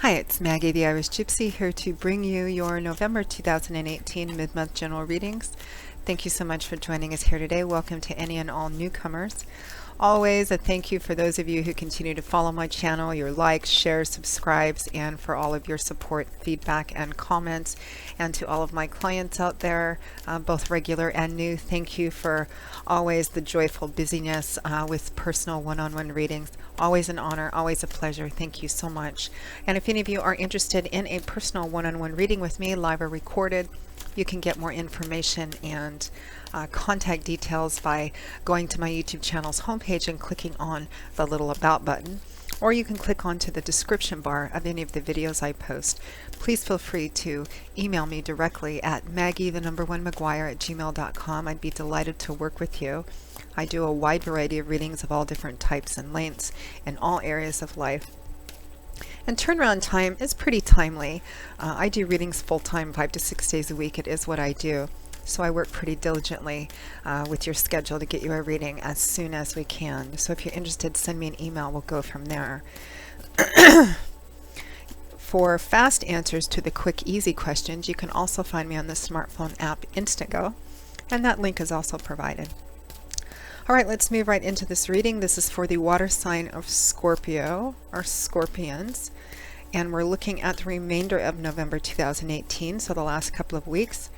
Hi, it's Maggie the Irish Gypsy here to bring you your November 2018 mid-month general readings. Thank you so much for joining us here today. Welcome to any and all newcomers. Always a thank you for those of you who continue to follow my channel, your likes, shares, subscribes, and for all of your support, feedback, and comments. And to all of my clients out there, both regular and new, thank you for always the joyful busyness with personal one-on-one readings. Always an honor, always a pleasure. Thank you so much. And if any of you are interested in a personal one-on-one reading with me, live or recorded, you can get more information and contact details by going to my YouTube channel's homepage and clicking on the little About button, or you can click onto the description bar of any of the videos I post. Please feel free to email me directly at maggie1maguire@gmail.com. I'd be delighted to work with you. I do a wide variety of readings of all different types and lengths in all areas of life. And turnaround time is pretty timely. I do readings full-time, 5 to 6 days a week. It is what I do. So I work pretty diligently with your schedule to get you a reading as soon as we can. So if you're interested, send me an email. We'll go from there. For fast answers to the quick, easy questions, you can also find me on the smartphone app Instantgo, and that link is also provided. All right, let's move right into this reading. This is for the water sign of Scorpio, or Scorpions, and we're looking at the remainder of November 2018, so the last couple of weeks.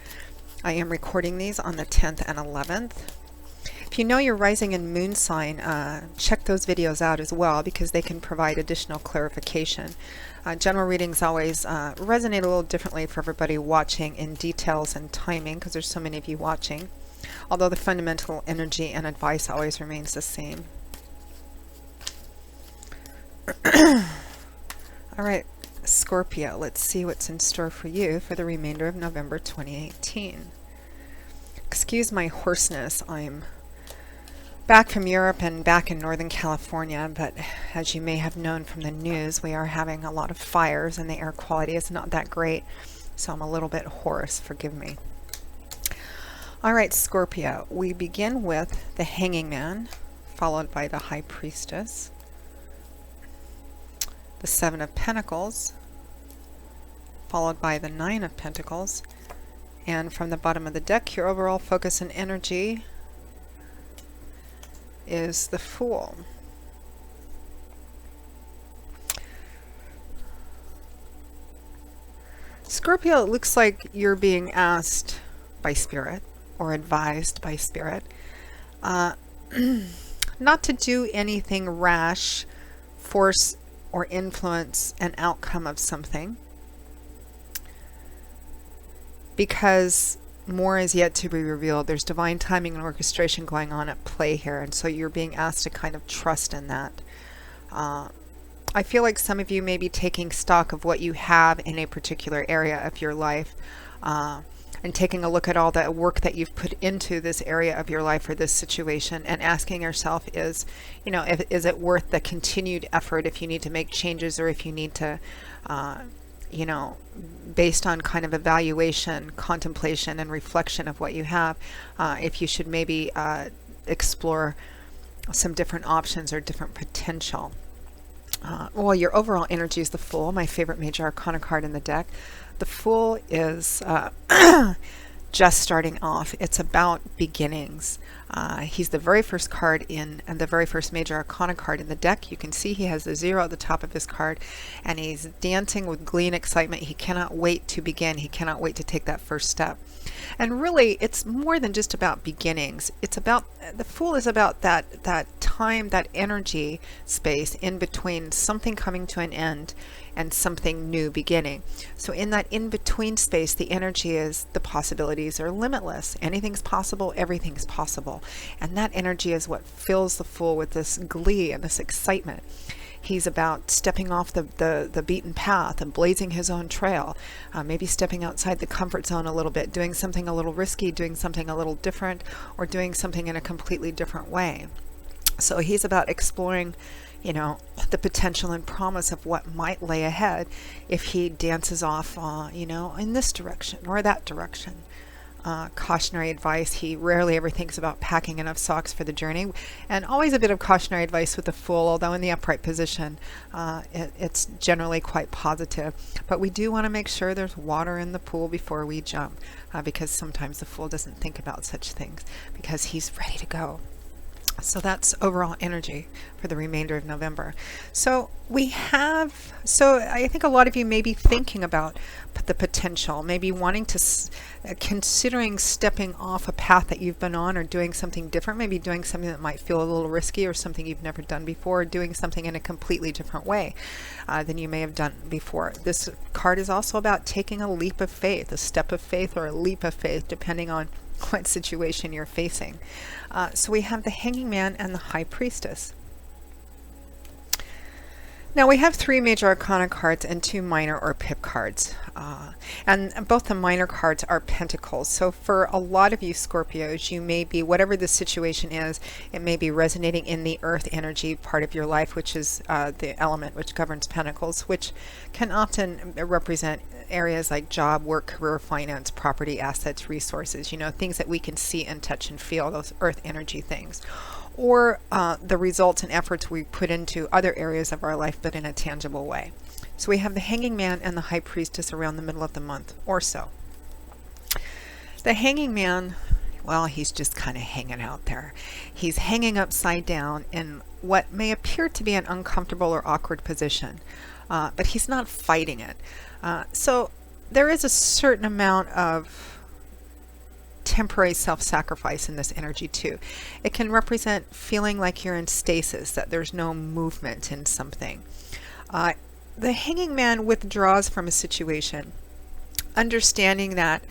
I am recording these on the 10th and 11th. If you know your rising and moon sign, check those videos out as well, because they can provide additional clarification. General readings always resonate a little differently for everybody watching in details and timing, because there's so many of you watching, although the fundamental energy and advice always remains the same. All right, Scorpio, let's see what's in store for you for the remainder of November 2018. Excuse my hoarseness. I'm back from Europe and back in Northern California, but as you may have known from the news, we are having a lot of fires and the air quality is not that great, so I'm a little bit hoarse. Forgive me. All right, Scorpio, we begin with the Hanging Man, followed by the High Priestess, the Seven of Pentacles, followed by the Nine of Pentacles, and from the bottom of the deck, your overall focus and energy is the Fool. Scorpio, it looks like you're being asked by Spirit or advised by Spirit not to do anything rash, force or influence an outcome of something, because more is yet to be revealed. There's divine timing and orchestration going on at play here, and so you're being asked to kind of trust in that. I feel like some of you may be taking stock of what you have in a particular area of your life, and taking a look at all the work that you've put into this area of your life or this situation, and asking yourself, is it worth the continued effort if you need to make changes, or if you need to based on kind of evaluation, contemplation, and reflection of what you have, if you should maybe explore some different options or different potential. Well, your overall energy is the Fool, my favorite major arcana card in the deck. The Fool is just starting off. It's about beginnings. He's the very first card in, and the very first major arcana card in the deck. You can see he has the 0 at the top of his card, and he's dancing with glee and excitement. He cannot wait to begin. He cannot wait to take that first step. And really, it's more than just about beginnings. It's about, the Fool is about that time, that energy space in between something coming to an end and something new beginning. So in that in-between space, the energy is, the possibilities are limitless. Anything's possible, everything's possible. And that energy is what fills the Fool with this glee and this excitement. He's about stepping off the beaten path and blazing his own trail, maybe stepping outside the comfort zone a little bit, doing something a little risky, doing something a little different, or doing something in a completely different way. So he's about exploring, the potential and promise of what might lay ahead if he dances off, in this direction or that direction. cautionary advice. He rarely ever thinks about packing enough socks for the journey, and always a bit of cautionary advice with the Fool, although in the upright position it's generally quite positive. But we do want to make sure there's water in the pool before we jump, because sometimes the Fool doesn't think about such things because he's ready to go. So that's overall energy for the remainder of November. So I think a lot of you may be thinking about the potential, maybe wanting to, considering stepping off a path that you've been on or doing something different, maybe doing something that might feel a little risky or something you've never done before, or doing something in a completely different way than you may have done before. This card is also about taking a leap of faith, a step of faith or a leap of faith, depending on what situation you're facing. So we have the Hanging Man and the High Priestess. Now we have 3 major arcana cards and 2 minor or pip cards. And both the minor cards are pentacles. So for a lot of you Scorpios, you may be, whatever the situation is, it may be resonating in the earth energy part of your life, which is the element which governs pentacles, which can often represent areas like job, work, career, finance, property, assets, resources, things that we can see and touch and feel, those earth energy things. Or the results and efforts we put into other areas of our life, but in a tangible way. So we have the Hanging Man and the High Priestess around the middle of the month or so. The Hanging Man, well, he's just kind of hanging out there. He's hanging upside down in what may appear to be an uncomfortable or awkward position, but he's not fighting it. So there is a certain amount of temporary self-sacrifice in this energy too. It can represent feeling like you're in stasis, that there's no movement in something. The Hanging Man withdraws from a situation, understanding that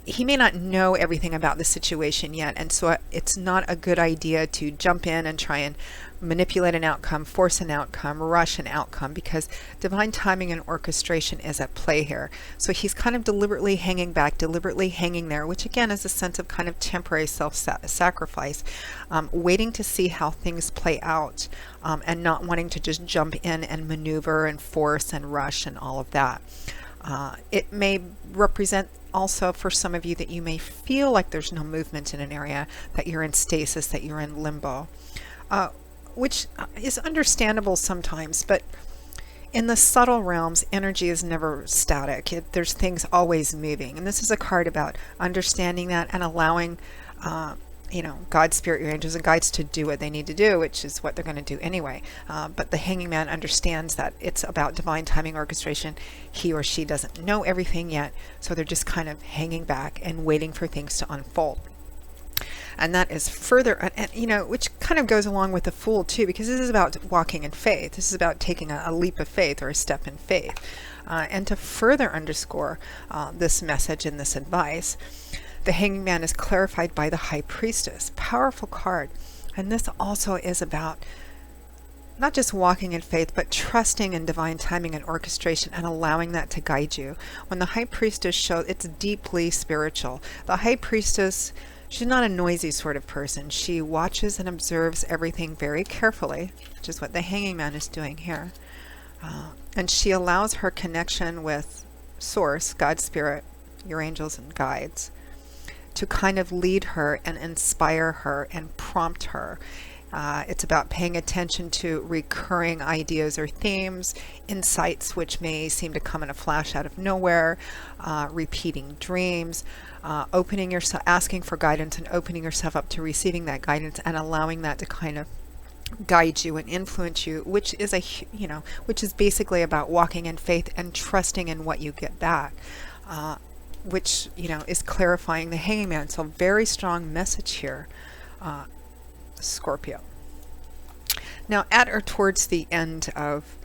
he may not know everything about the situation yet, and so it's not a good idea to jump in and try and manipulate an outcome, force an outcome, rush an outcome, because divine timing and orchestration is at play here. So he's kind of deliberately hanging back, deliberately hanging there, which again is a sense of kind of temporary self-sacrifice, waiting to see how things play out, and not wanting to just jump in and maneuver and force and rush and all of that. It may represent also for some of you that you may feel like there's no movement in an area, that you're in stasis, that you're in limbo, which is understandable sometimes, but in the subtle realms, energy is never static. There's things always moving. And this is a card about understanding that and allowing God, Spirit, your angels and guides to do what they need to do, which is what they're going to do anyway. But the Hanging Man understands that it's about divine timing orchestration. He or she doesn't know everything yet, so they're just kind of hanging back and waiting for things to unfold. And that is further, which kind of goes along with the Fool too, because this is about walking in faith. This is about taking a leap of faith or a step in faith. And to further underscore this message and this advice, the Hanging Man is clarified by the High Priestess. Powerful card. And this also is about not just walking in faith, but trusting in divine timing and orchestration and allowing that to guide you. When the High Priestess shows, it's deeply spiritual. The High Priestess, she's not a noisy sort of person. She watches and observes everything very carefully, which is what the Hanging Man is doing here. And she allows her connection with Source, God, Spirit, your angels and guides, to kind of lead her and inspire her and prompt her. It's about paying attention to recurring ideas or themes, insights which may seem to come in a flash out of nowhere, repeating dreams, opening yourself, asking for guidance and opening yourself up to receiving that guidance and allowing that to kind of guide you and influence you, which is which is basically about walking in faith and trusting in what you get back. Which is clarifying the Hanging Man. So very strong message here, Scorpio. Now at or towards the end of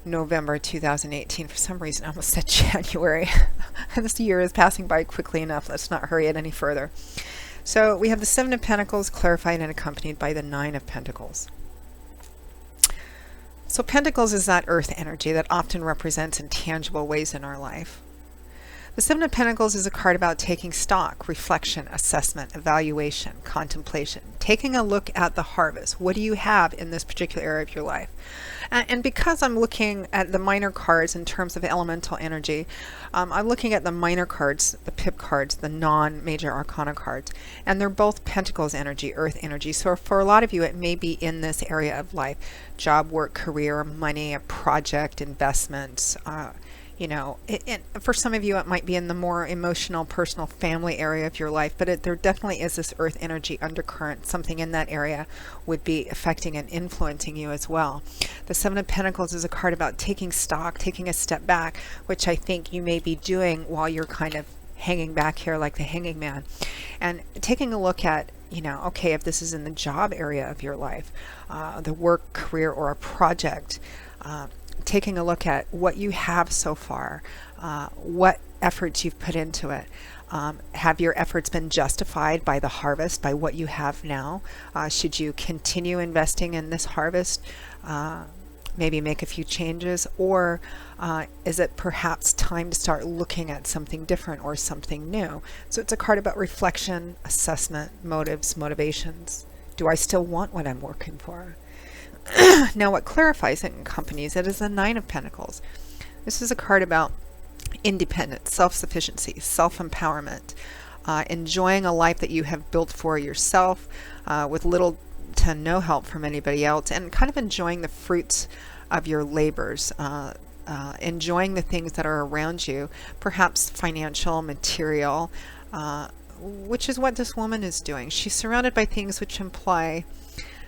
November 2018, for some reason I almost said January. This year is passing by quickly enough. Let's not hurry it any further. So we have the Seven of Pentacles clarified and accompanied by the Nine of Pentacles. So Pentacles is that earth energy that often represents in tangible ways in our life. The Seven of Pentacles is a card about taking stock, reflection, assessment, evaluation, contemplation, taking a look at the harvest. What do you have in this particular area of your life? And because I'm looking at the minor cards in terms of elemental energy, I'm looking at the minor cards, the pip cards, the non-major arcana cards, and they're both Pentacles energy, earth energy. So for a lot of you, it may be in this area of life: job, work, career, money, a project, investments. For some of you, it might be in the more emotional, personal, family area of your life, but there definitely is this earth energy undercurrent. Something in that area would be affecting and influencing you as well. The Seven of Pentacles is a card about taking stock, taking a step back, which I think you may be doing while you're kind of hanging back here like the hanging man, and taking a look at, okay, if this is in the job area of your life, the work, career, or a project, taking a look at what you have so far, what efforts you've put into it. Have your efforts been justified by the harvest, by what you have now? Should you continue investing in this harvest? Maybe make a few changes, or is it perhaps time to start looking at something different or something new? So it's a card about reflection, assessment, motives, motivations. Do I still want what I'm working for? Now, what clarifies it in companies, it is the Nine of Pentacles. This is a card about independence, self-sufficiency, self-empowerment, enjoying a life that you have built for yourself with little to no help from anybody else, and kind of enjoying the fruits of your labors, enjoying the things that are around you, perhaps financial, material, which is what this woman is doing. She's surrounded by things which imply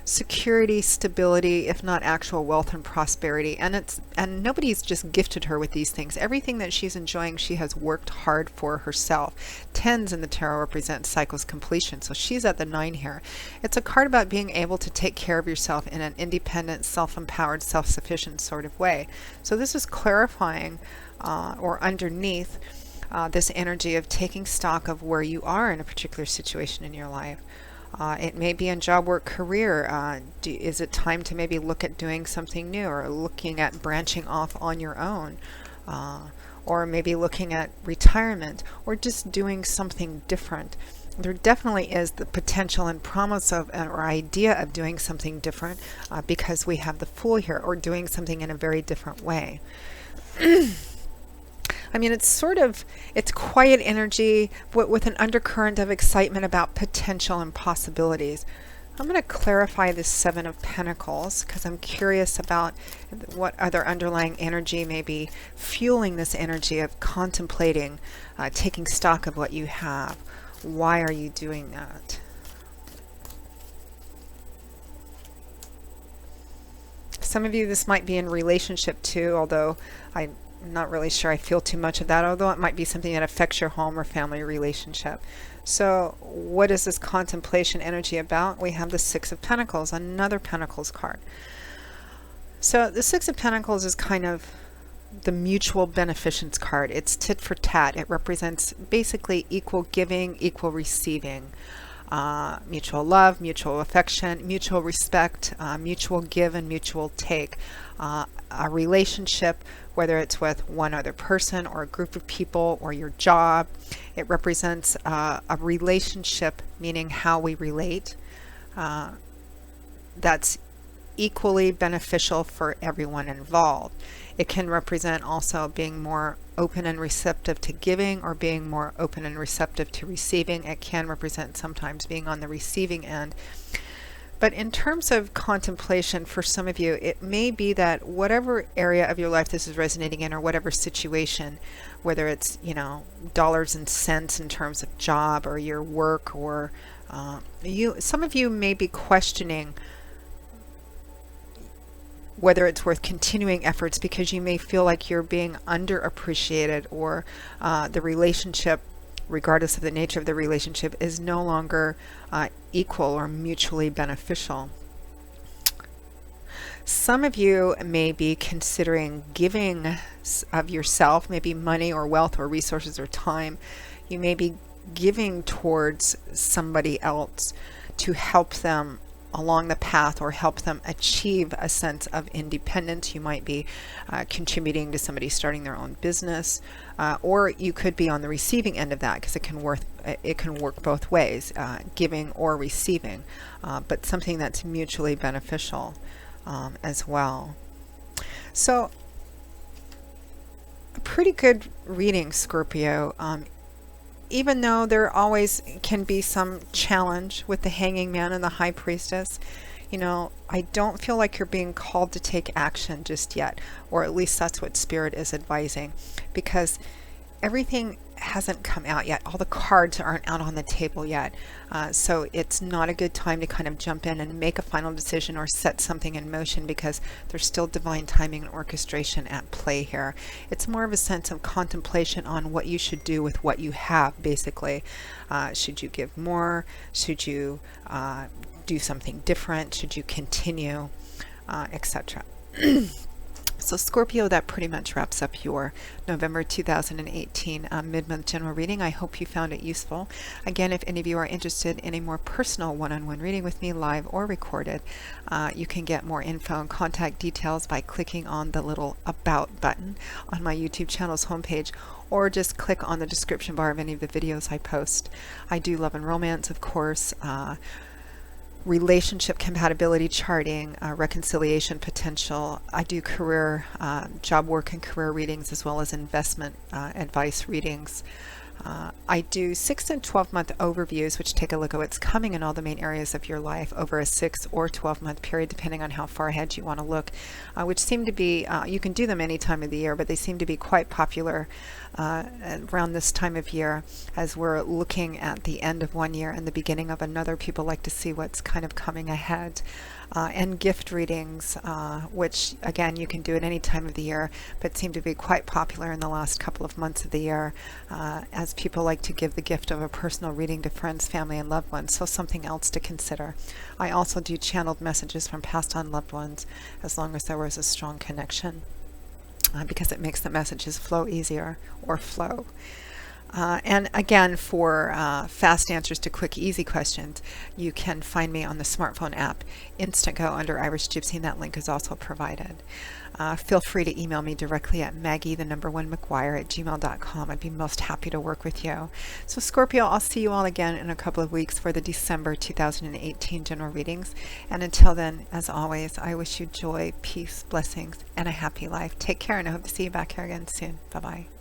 security, stability, if not actual wealth and prosperity, and nobody's just gifted her with these things. Everything that she's enjoying, she has worked hard for herself. Tens in the tarot represent cycles completion, so she's at the 9 here. It's a card about being able to take care of yourself in an independent, self-empowered, self-sufficient sort of way. So this is clarifying or underneath this energy of taking stock of where you are in a particular situation in your life. It may be in job, work, career. Is it time to maybe look at doing something new, or looking at branching off on your own, or maybe looking at retirement, or just doing something different? There definitely is the potential and promise of or idea of doing something different because we have the Fool here, or doing something in a very different way. I mean, it's quiet energy with an undercurrent of excitement about potential and possibilities. I'm going to clarify this Seven of Pentacles because I'm curious about what other underlying energy may be fueling this energy of contemplating, taking stock of what you have. Why are you doing that? Some of you, this might be in relationship too, although I'm not really sure I feel too much of that, although it might be something that affects your home or family relationship. So what is this contemplation energy about? We have the Six of Pentacles, another Pentacles card. So the Six of Pentacles is kind of the mutual beneficence card. It's tit for tat. It represents basically equal giving, equal receiving. Mutual love, mutual affection, mutual respect, mutual give and mutual take. A relationship, whether it's with one other person or a group of people or your job. It represents a relationship, meaning how we relate, that's equally beneficial for everyone involved. It can represent also being more open and receptive to giving, or being more open and receptive to receiving. It can represent sometimes being on the receiving end. But in terms of contemplation, for some of you, it may be that whatever area of your life this is resonating in, or whatever situation, whether it's, dollars and cents in terms of job or your work, or some of you may be questioning whether it's worth continuing efforts because you may feel like you're being underappreciated, or the relationship, regardless of the nature of the relationship, is no longer equal or mutually beneficial. Some of you may be considering giving of yourself, maybe money or wealth or resources or time. You may be giving towards somebody else to help them along the path or help them achieve a sense of independence. You might be contributing to somebody starting their own business, or you could be on the receiving end of that, because it can work both ways, giving or receiving, but something that's mutually beneficial as well. So a pretty good reading, Scorpio. Even though there always can be some challenge with the Hanging Man and the High Priestess, I don't feel like you're being called to take action just yet, or at least that's what Spirit is advising, because everything hasn't come out yet. All the cards aren't out on the table yet. So it's not a good time to kind of jump in and make a final decision or set something in motion, because there's still divine timing and orchestration at play here. It's more of a sense of contemplation on what you should do with what you have, basically. Should you give more? Should you do something different? Should you continue? Etc. So Scorpio, that pretty much wraps up your November 2018 mid-month general reading. I hope you found it useful. Again, if any of you are interested in a more personal one-on-one reading with me, live or recorded, you can get more info and contact details by clicking on the little About button on my YouTube channel's homepage, or just click on the description bar of any of the videos I post. I do love and romance, of course, relationship compatibility charting, reconciliation potential. I do career, job work and career readings, as well as investment advice readings. I do 6 and 12-month overviews, which take a look at what's coming in all the main areas of your life over a 6 or 12-month period, depending on how far ahead you want to look, which seem to be, you can do them any time of the year, but they seem to be quite popular around this time of year, as we're looking at the end of one year and the beginning of another. People like to see what's kind of coming ahead. And gift readings, which again you can do at any time of the year, but seem to be quite popular in the last couple of months of the year, as people like to give the gift of a personal reading to friends, family, and loved ones. So something else to consider. I also do channeled messages from passed on loved ones, as long as there was a strong connection, because it makes the messages flow easier, or flow. And again, for fast answers to quick, easy questions, you can find me on the smartphone app Instantgo under Irish Gypsy, and that link is also provided. Feel free to email me directly at Maggie1McGuire@gmail.com. I'd be most happy to work with you. So Scorpio, I'll see you all again in a couple of weeks for the December 2018 general readings. And until then, as always, I wish you joy, peace, blessings, and a happy life. Take care, and I hope to see you back here again soon. Bye-bye.